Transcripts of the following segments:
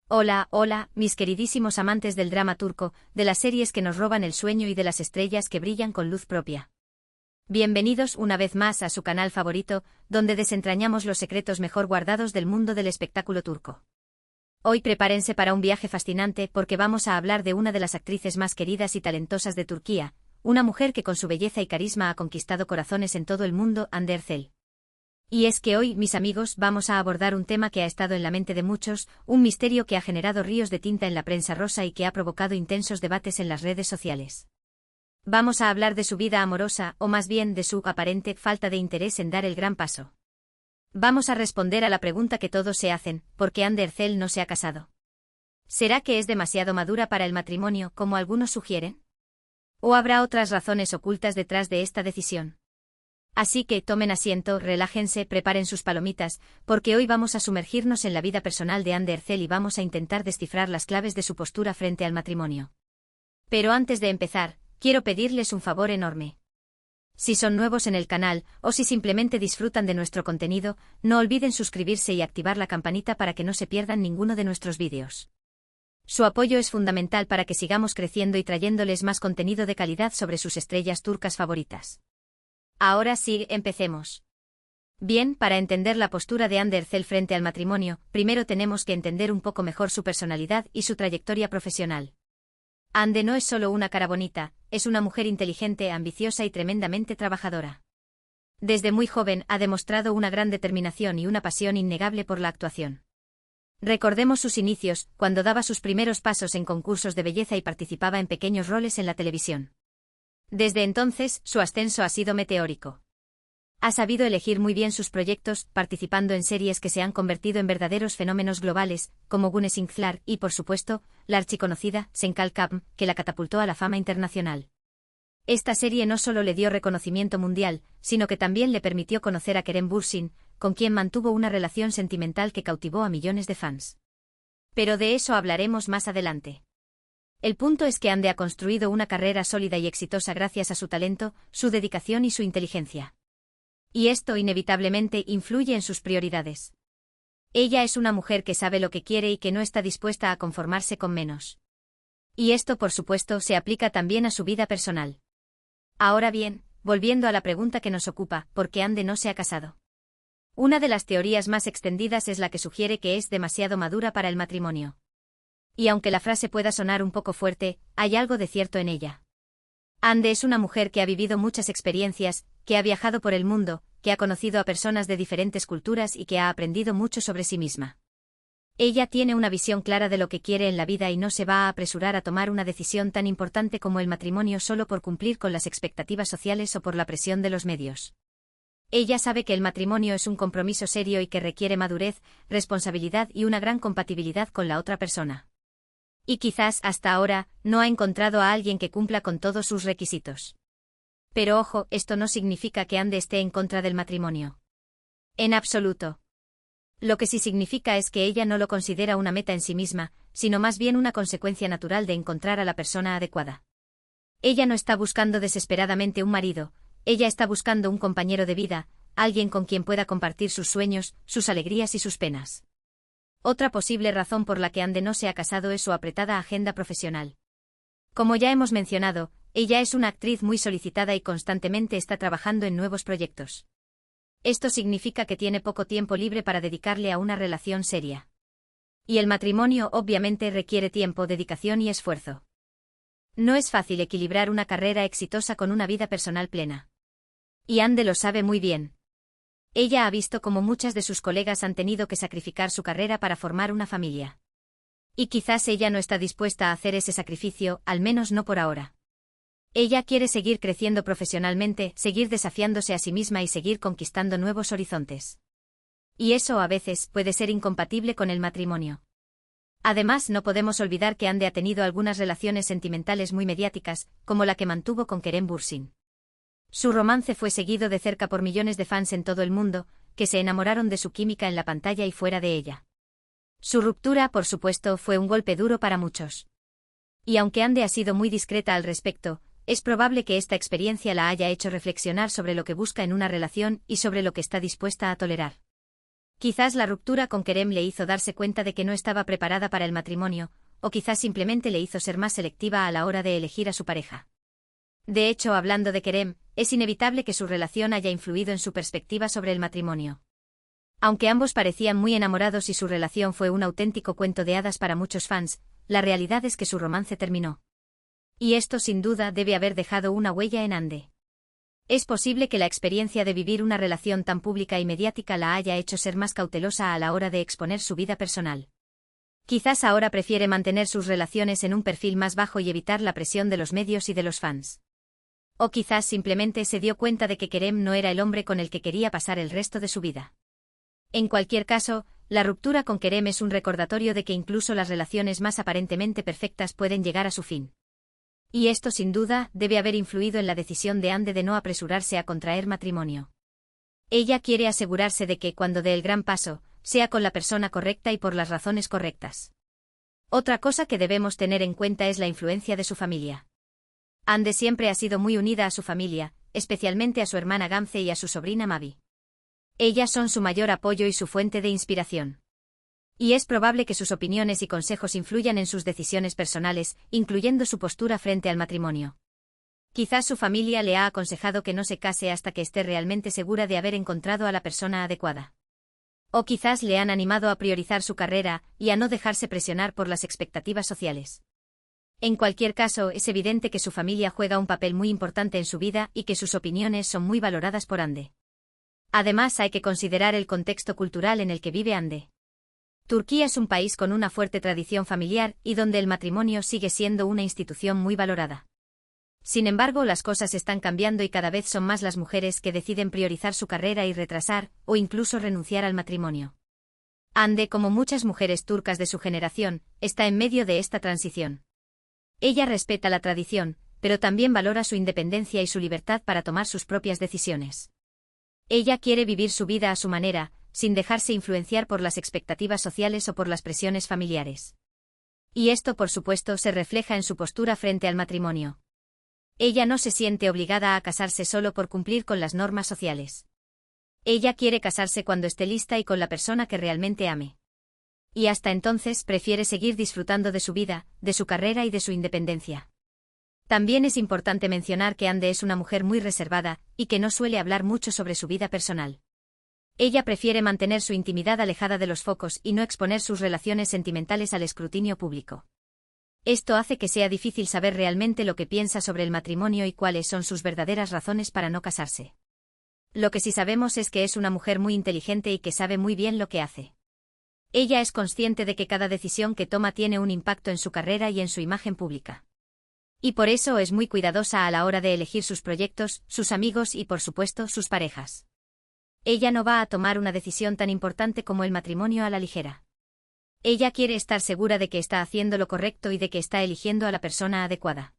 Hola, hola, mis queridísimos amantes del drama turco, de las series que nos roban el sueño y de las estrellas que brillan con luz propia. Bienvenidos una vez más a su canal favorito, donde desentrañamos los secretos mejor guardados del mundo del espectáculo turco. Hoy prepárense para un viaje fascinante porque vamos a hablar de una de las actrices más queridas y talentosas de Turquía, una mujer que con su belleza y carisma ha conquistado corazones en todo el mundo, Hande Erçel. Y es que hoy, mis amigos, vamos a abordar un tema que ha estado en la mente de muchos, un misterio que ha generado ríos de tinta en la prensa rosa y que ha provocado intensos debates en las redes sociales. Vamos a hablar de su vida amorosa, o más bien de su aparente falta de interés en dar el gran paso. Vamos a responder a la pregunta que todos se hacen: ¿por qué Hande Erçel no se ha casado? ¿Será que es demasiado madura para el matrimonio, como algunos sugieren? ¿O habrá otras razones ocultas detrás de esta decisión? Así que tomen asiento, relájense, preparen sus palomitas, porque hoy vamos a sumergirnos en la vida personal de Hande Erçel y vamos a intentar descifrar las claves de su postura frente al matrimonio. Pero antes de empezar, quiero pedirles un favor enorme. Si son nuevos en el canal, o si simplemente disfrutan de nuestro contenido, no olviden suscribirse y activar la campanita para que no se pierdan ninguno de nuestros vídeos. Su apoyo es fundamental para que sigamos creciendo y trayéndoles más contenido de calidad sobre sus estrellas turcas favoritas. Ahora sí, empecemos. Bien, para entender la postura de Hande Erçel frente al matrimonio, primero tenemos que entender un poco mejor su personalidad y su trayectoria profesional. Hande no es solo una cara bonita, es una mujer inteligente, ambiciosa y tremendamente trabajadora. Desde muy joven ha demostrado una gran determinación y una pasión innegable por la actuación. Recordemos sus inicios, cuando daba sus primeros pasos en concursos de belleza y participaba en pequeños roles en la televisión. Desde entonces, su ascenso ha sido meteórico. Ha sabido elegir muy bien sus proyectos, participando en series que se han convertido en verdaderos fenómenos globales, como Güneş Inkler y, por supuesto, la archiconocida Senkal Kapm, que la catapultó a la fama internacional. Esta serie no solo le dio reconocimiento mundial, sino que también le permitió conocer a Kerem Bürsin, con quien mantuvo una relación sentimental que cautivó a millones de fans. Pero de eso hablaremos más adelante. El punto es que Hande ha construido una carrera sólida y exitosa gracias a su talento, su dedicación y su inteligencia. Y esto inevitablemente influye en sus prioridades. Ella es una mujer que sabe lo que quiere y que no está dispuesta a conformarse con menos. Y esto, por supuesto, se aplica también a su vida personal. Ahora bien, volviendo a la pregunta que nos ocupa, ¿por qué Hande no se ha casado? Una de las teorías más extendidas es la que sugiere que es demasiado madura para el matrimonio. Y aunque la frase pueda sonar un poco fuerte, hay algo de cierto en ella. Hande es una mujer que ha vivido muchas experiencias, que ha viajado por el mundo, que ha conocido a personas de diferentes culturas y que ha aprendido mucho sobre sí misma. Ella tiene una visión clara de lo que quiere en la vida y no se va a apresurar a tomar una decisión tan importante como el matrimonio solo por cumplir con las expectativas sociales o por la presión de los medios. Ella sabe que el matrimonio es un compromiso serio y que requiere madurez, responsabilidad y una gran compatibilidad con la otra persona. Y quizás, hasta ahora, no ha encontrado a alguien que cumpla con todos sus requisitos. Pero ojo, esto no significa que Hande esté en contra del matrimonio. En absoluto. Lo que sí significa es que ella no lo considera una meta en sí misma, sino más bien una consecuencia natural de encontrar a la persona adecuada. Ella no está buscando desesperadamente un marido, ella está buscando un compañero de vida, alguien con quien pueda compartir sus sueños, sus alegrías y sus penas. Otra posible razón por la que Hande no se ha casado es su apretada agenda profesional. Como ya hemos mencionado, ella es una actriz muy solicitada y constantemente está trabajando en nuevos proyectos. Esto significa que tiene poco tiempo libre para dedicarle a una relación seria. Y el matrimonio obviamente requiere tiempo, dedicación y esfuerzo. No es fácil equilibrar una carrera exitosa con una vida personal plena. Y Hande lo sabe muy bien. Ella ha visto cómo muchas de sus colegas han tenido que sacrificar su carrera para formar una familia. Y quizás ella no está dispuesta a hacer ese sacrificio, al menos no por ahora. Ella quiere seguir creciendo profesionalmente, seguir desafiándose a sí misma y seguir conquistando nuevos horizontes. Y eso a veces puede ser incompatible con el matrimonio. Además, no podemos olvidar que Hande ha tenido algunas relaciones sentimentales muy mediáticas, como la que mantuvo con Kerem Bürsin. Su romance fue seguido de cerca por millones de fans en todo el mundo, que se enamoraron de su química en la pantalla y fuera de ella. Su ruptura, por supuesto, fue un golpe duro para muchos. Y aunque Hande ha sido muy discreta al respecto, es probable que esta experiencia la haya hecho reflexionar sobre lo que busca en una relación y sobre lo que está dispuesta a tolerar. Quizás la ruptura con Kerem le hizo darse cuenta de que no estaba preparada para el matrimonio, o quizás simplemente le hizo ser más selectiva a la hora de elegir a su pareja. De hecho, hablando de Kerem, es inevitable que su relación haya influido en su perspectiva sobre el matrimonio. Aunque ambos parecían muy enamorados y su relación fue un auténtico cuento de hadas para muchos fans, la realidad es que su romance terminó. Y esto sin duda debe haber dejado una huella en Ande. Es posible que la experiencia de vivir una relación tan pública y mediática la haya hecho ser más cautelosa a la hora de exponer su vida personal. Quizás ahora prefiere mantener sus relaciones en un perfil más bajo y evitar la presión de los medios y de los fans. O quizás simplemente se dio cuenta de que Kerem no era el hombre con el que quería pasar el resto de su vida. En cualquier caso, la ruptura con Kerem es un recordatorio de que incluso las relaciones más aparentemente perfectas pueden llegar a su fin. Y esto sin duda debe haber influido en la decisión de Ande de no apresurarse a contraer matrimonio. Ella quiere asegurarse de que, cuando dé el gran paso, sea con la persona correcta y por las razones correctas. Otra cosa que debemos tener en cuenta es la influencia de su familia. Ande siempre ha sido muy unida a su familia, especialmente a su hermana Gamze y a su sobrina Mavi. Ellas son su mayor apoyo y su fuente de inspiración. Y es probable que sus opiniones y consejos influyan en sus decisiones personales, incluyendo su postura frente al matrimonio. Quizás su familia le ha aconsejado que no se case hasta que esté realmente segura de haber encontrado a la persona adecuada. O quizás le han animado a priorizar su carrera y a no dejarse presionar por las expectativas sociales. En cualquier caso, es evidente que su familia juega un papel muy importante en su vida y que sus opiniones son muy valoradas por Ande. Además, hay que considerar el contexto cultural en el que vive Ande. Turquía es un país con una fuerte tradición familiar y donde el matrimonio sigue siendo una institución muy valorada. Sin embargo, las cosas están cambiando y cada vez son más las mujeres que deciden priorizar su carrera y retrasar, o incluso renunciar al matrimonio. Ande, como muchas mujeres turcas de su generación, está en medio de esta transición. Ella respeta la tradición, pero también valora su independencia y su libertad para tomar sus propias decisiones. Ella quiere vivir su vida a su manera, sin dejarse influenciar por las expectativas sociales o por las presiones familiares. Y esto, por supuesto, se refleja en su postura frente al matrimonio. Ella no se siente obligada a casarse solo por cumplir con las normas sociales. Ella quiere casarse cuando esté lista y con la persona que realmente ame. Y hasta entonces prefiere seguir disfrutando de su vida, de su carrera y de su independencia. También es importante mencionar que Ande es una mujer muy reservada y que no suele hablar mucho sobre su vida personal. Ella prefiere mantener su intimidad alejada de los focos y no exponer sus relaciones sentimentales al escrutinio público. Esto hace que sea difícil saber realmente lo que piensa sobre el matrimonio y cuáles son sus verdaderas razones para no casarse. Lo que sí sabemos es que es una mujer muy inteligente y que sabe muy bien lo que hace. Ella es consciente de que cada decisión que toma tiene un impacto en su carrera y en su imagen pública. Y por eso es muy cuidadosa a la hora de elegir sus proyectos, sus amigos y, por supuesto, sus parejas. Ella no va a tomar una decisión tan importante como el matrimonio a la ligera. Ella quiere estar segura de que está haciendo lo correcto y de que está eligiendo a la persona adecuada.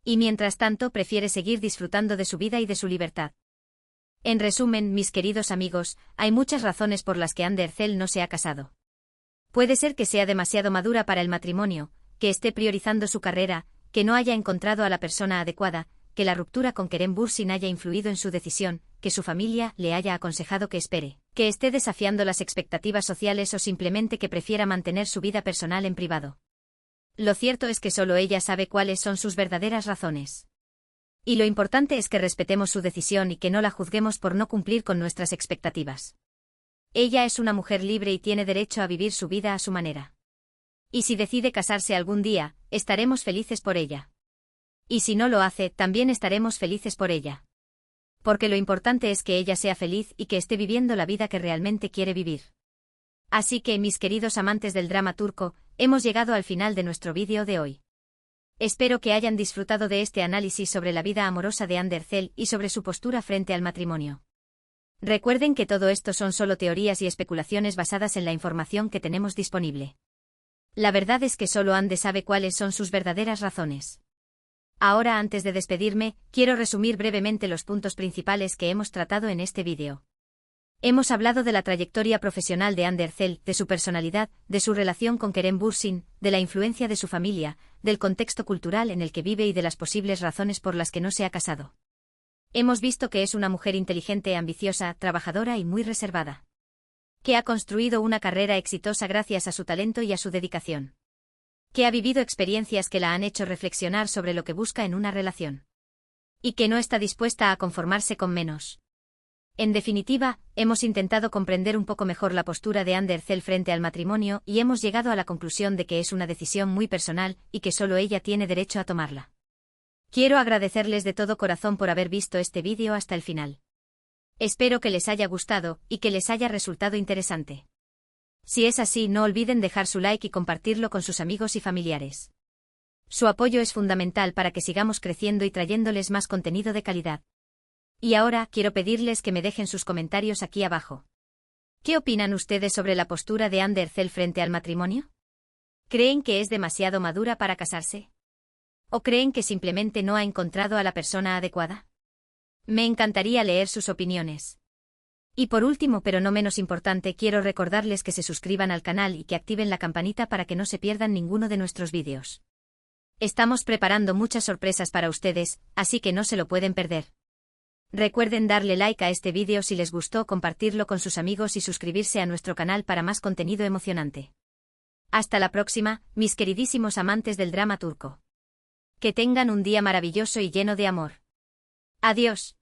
Y mientras tanto prefiere seguir disfrutando de su vida y de su libertad. En resumen, mis queridos amigos, hay muchas razones por las que Hande Erçel no se ha casado. Puede ser que sea demasiado madura para el matrimonio, que esté priorizando su carrera, que no haya encontrado a la persona adecuada, que la ruptura con Kerem Bürsin haya influido en su decisión, que su familia le haya aconsejado que espere, que esté desafiando las expectativas sociales o simplemente que prefiera mantener su vida personal en privado. Lo cierto es que solo ella sabe cuáles son sus verdaderas razones. Y lo importante es que respetemos su decisión y que no la juzguemos por no cumplir con nuestras expectativas. Ella es una mujer libre y tiene derecho a vivir su vida a su manera. Y si decide casarse algún día, estaremos felices por ella. Y si no lo hace, también estaremos felices por ella. Porque lo importante es que ella sea feliz y que esté viviendo la vida que realmente quiere vivir. Así que, mis queridos amantes del drama turco, hemos llegado al final de nuestro vídeo de hoy. Espero que hayan disfrutado de este análisis sobre la vida amorosa de Hande Erçel y sobre su postura frente al matrimonio. Recuerden que todo esto son solo teorías y especulaciones basadas en la información que tenemos disponible. La verdad es que solo Hande sabe cuáles son sus verdaderas razones. Ahora, antes de despedirme, quiero resumir brevemente los puntos principales que hemos tratado en este vídeo. Hemos hablado de la trayectoria profesional de Hande Erçel, de su personalidad, de su relación con Kerem Bürsin, de la influencia de su familia, del contexto cultural en el que vive y de las posibles razones por las que no se ha casado. Hemos visto que es una mujer inteligente, ambiciosa, trabajadora y muy reservada. Que ha construido una carrera exitosa gracias a su talento y a su dedicación. Que ha vivido experiencias que la han hecho reflexionar sobre lo que busca en una relación. Y que no está dispuesta a conformarse con menos. En definitiva, hemos intentado comprender un poco mejor la postura de Ander Zell frente al matrimonio y hemos llegado a la conclusión de que es una decisión muy personal y que solo ella tiene derecho a tomarla. Quiero agradecerles de todo corazón por haber visto este vídeo hasta el final. Espero que les haya gustado y que les haya resultado interesante. Si es así, no olviden dejar su like y compartirlo con sus amigos y familiares. Su apoyo es fundamental para que sigamos creciendo y trayéndoles más contenido de calidad. Y ahora quiero pedirles que me dejen sus comentarios aquí abajo. ¿Qué opinan ustedes sobre la postura de Ander Zell frente al matrimonio? ¿Creen que es demasiado madura para casarse? ¿O creen que simplemente no ha encontrado a la persona adecuada? Me encantaría leer sus opiniones. Y por último, pero no menos importante, quiero recordarles que se suscriban al canal y que activen la campanita para que no se pierdan ninguno de nuestros vídeos. Estamos preparando muchas sorpresas para ustedes, así que no se lo pueden perder. Recuerden darle like a este vídeo si les gustó, compartirlo con sus amigos y suscribirse a nuestro canal para más contenido emocionante. Hasta la próxima, mis queridísimos amantes del drama turco. Que tengan un día maravilloso y lleno de amor. Adiós.